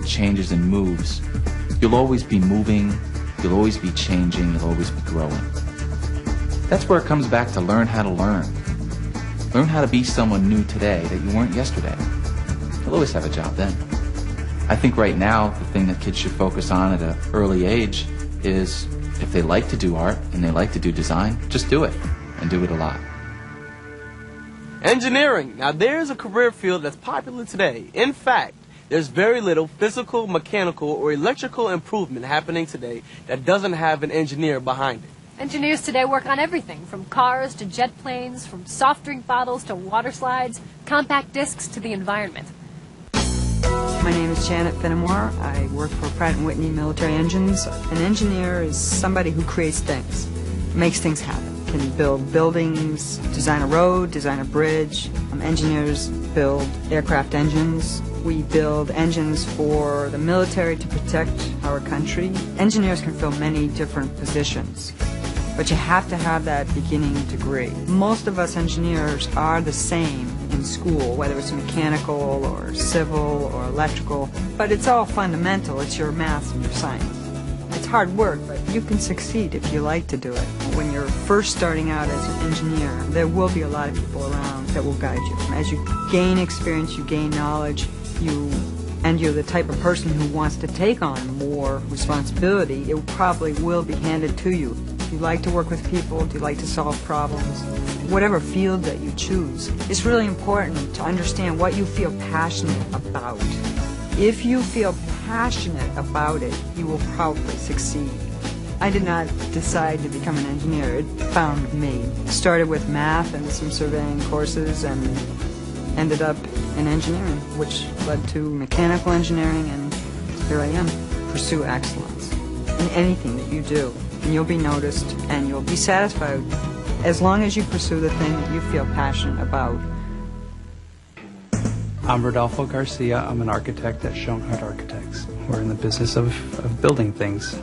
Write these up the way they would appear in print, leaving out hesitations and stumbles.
changes and moves, you'll always be moving, you'll always be changing, you'll always be growing. That's where it comes back to learn how to learn. Learn how to be someone new today that you weren't yesterday. You'll always have a job then. I think right now, the thing that kids should focus on at an early age is if they like to do art and they like to do design, just do it, and do it a lot. Engineering. Now, there's a career field that's popular today. In fact, there's very little physical, mechanical, or electrical improvement happening today that doesn't have an engineer behind it. Engineers today work on everything, from cars to jet planes, from soft drink bottles to water slides, compact discs to the environment. My name is Janet Fenimore. I work for Pratt & Whitney Military Engines. An engineer is somebody who creates things, makes things happen. Can build buildings, design a road, design a bridge. Engineers build aircraft engines. We build engines for the military to protect our country. Engineers can fill many different positions, but you have to have that beginning degree. Most of us engineers are the same in school, whether it's mechanical or civil or electrical, but it's all fundamental. It's your math and your science. It's hard work, but you can succeed if you like to do it. When you're first starting out as an engineer, there will be a lot of people around that will guide you. As you gain experience, you gain knowledge, and you're the type of person who wants to take on more responsibility, it probably will be handed to you. Do you like to work with people? Do you like to solve problems? Whatever field that you choose, it's really important to understand what you feel passionate about. If you feel passionate about it, you will probably succeed. I did not decide to become an engineer. It found me. Started with math and some surveying courses and ended up in engineering, which led to mechanical engineering, and here I am. Pursue excellence in anything that you do, and you'll be noticed and you'll be satisfied as long as you pursue the thing that you feel passionate about. I'm Rodolfo Garcia. I'm an architect at Schoenhardt Architects. We're in the business of building things.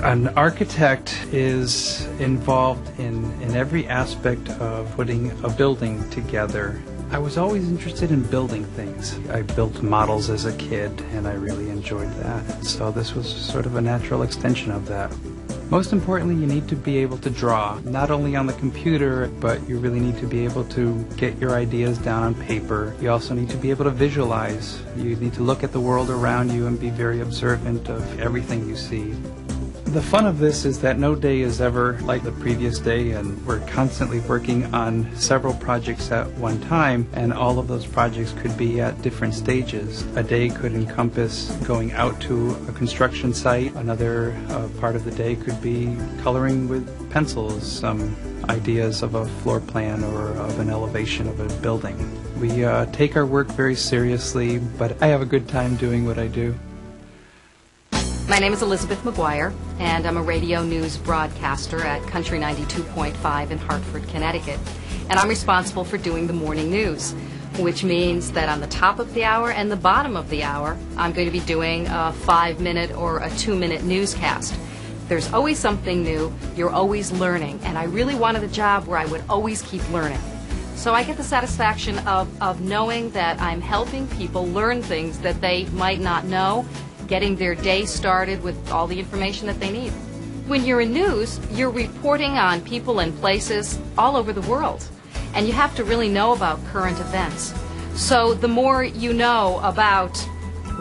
An architect is involved in every aspect of putting a building together. I was always interested in building things. I built models as a kid, and I really enjoyed that. So this was sort of a natural extension of that. Most importantly, you need to be able to draw, not only on the computer, but you really need to be able to get your ideas down on paper. You also need to be able to visualize. You need to look at the world around you and be very observant of everything you see. The fun of this is that no day is ever like the previous day, and we're constantly working on several projects at one time, and all of those projects could be at different stages. A day could encompass going out to a construction site. Another part of the day could be coloring with pencils some ideas of a floor plan or of an elevation of a building. We take our work very seriously, but I have a good time doing what I do. My name is Elizabeth McGuire, and I'm a radio news broadcaster at Country 92.5 in Hartford, Connecticut. And I'm responsible for doing the morning news, which means that on the top of the hour and the bottom of the hour, I'm going to be doing a 5-minute or a 2-minute newscast. There's always something new, you're always learning, and I really wanted a job where I would always keep learning. So I get the satisfaction of knowing that I'm helping people learn things that they might not know, getting their day started with all the information that they need. When you're in news, you're reporting on people and places all over the world, and you have to really know about current events. So the more you know about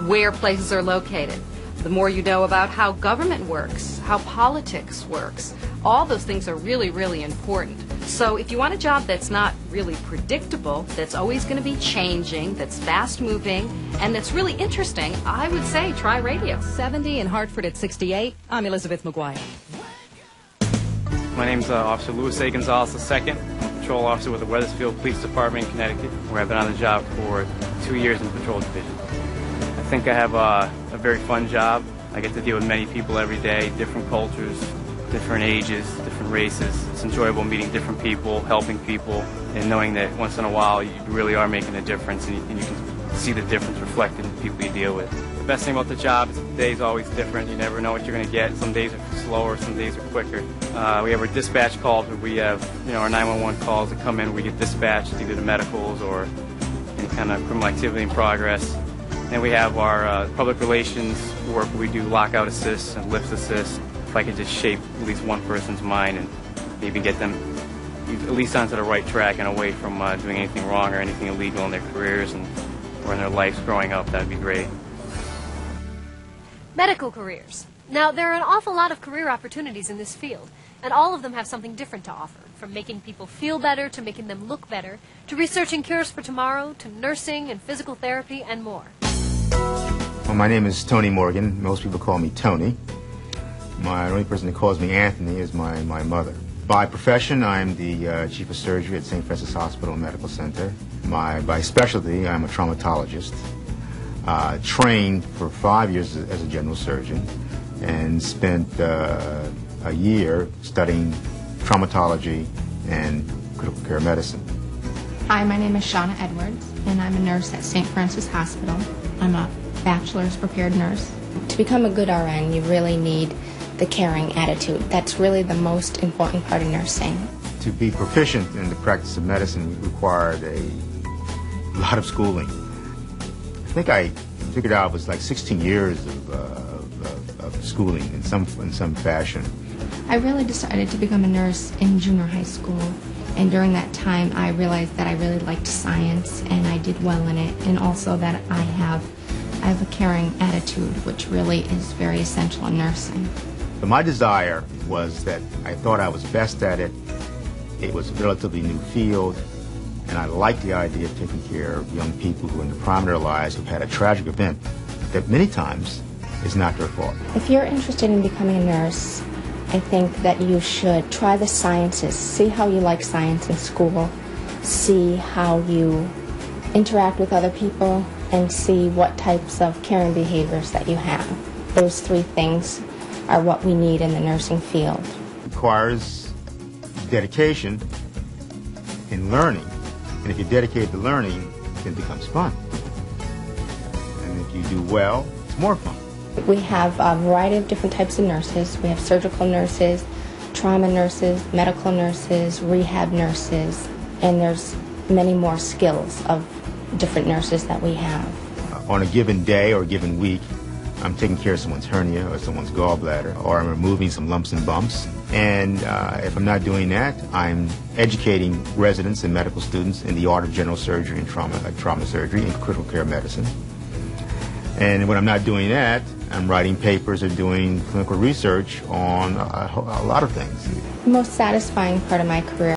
where places are located, the more you know about how government works, how politics works. All those things are really, really important. So if you want a job that's not really predictable, that's always going to be changing, that's fast-moving, and that's really interesting, I would say try radio. 70 in Hartford at 68. I'm Elizabeth McGuire. My name's Officer Louis A. Gonzalez II. I'm a patrol officer with the Wethersfield Police Department in Connecticut, where I've been on the job for 2 years in the patrol division. I think I have a very fun job. I get to deal with many people every day, different cultures, different ages, different races. It's enjoyable meeting different people, helping people, and knowing that once in a while you really are making a difference, and you can see the difference reflected in the people you deal with. The best thing about the job is the day's always different. You never know what you're going to get. Some days are slower, some days are quicker. We have our dispatch calls where we have our 911 calls that come in. We get dispatched, either to medicals or any kind of criminal activity in progress. And we have our public relations work where we do lockout assists and lift assists. If I could just shape at least one person's mind and maybe get them at least onto the right track and away from doing anything wrong or anything illegal in their careers or in their lives growing up, that'd be great. Medical careers. Now, there are an awful lot of career opportunities in this field, and all of them have something different to offer, from making people feel better to making them look better, to researching cures for tomorrow, to nursing and physical therapy, and more. Well, my name is Tony Morgan. Most people call me Tony. The only person that calls me Anthony is my mother. By profession, I'm the Chief of Surgery at St. Francis Hospital and Medical Center. By specialty, I'm a traumatologist. Trained for 5 years as a general surgeon and spent a year studying traumatology and critical care medicine. Hi, my name is Shauna Edwards, and I'm a nurse at St. Francis Hospital. I'm a bachelor's prepared nurse. To become a good RN, you really need the caring attitude. That's really the most important part of nursing. To be proficient in the practice of medicine required a lot of schooling. I think I figured out it was like 16 years of schooling in some fashion. I really decided to become a nurse in junior high school, and during that time I realized that I really liked science and I did well in it, and also that I have a caring attitude, which really is very essential in nursing. But my desire was that I thought I was best at it. It was a relatively new field, and I liked the idea of taking care of young people who are in the prime of their lives who've had a tragic event that many times is not their fault. If you're interested in becoming a nurse, I think that you should try the sciences. See how you like science in school. See how you interact with other people, and see what types of caring behaviors that you have. Those three things are what we need in the nursing field. It requires dedication in learning. And if you're dedicated to learning, then it becomes fun. And if you do well, it's more fun. We have a variety of different types of nurses. We have surgical nurses, trauma nurses, medical nurses, rehab nurses, and there's many more skills of different nurses that we have. On a given day or a given week, I'm taking care of someone's hernia or someone's gallbladder, or I'm removing some lumps and bumps. And if I'm not doing that, I'm educating residents and medical students in the art of general surgery and trauma surgery and critical care medicine. And when I'm not doing that, I'm writing papers or doing clinical research on a lot of things. The most satisfying part of my career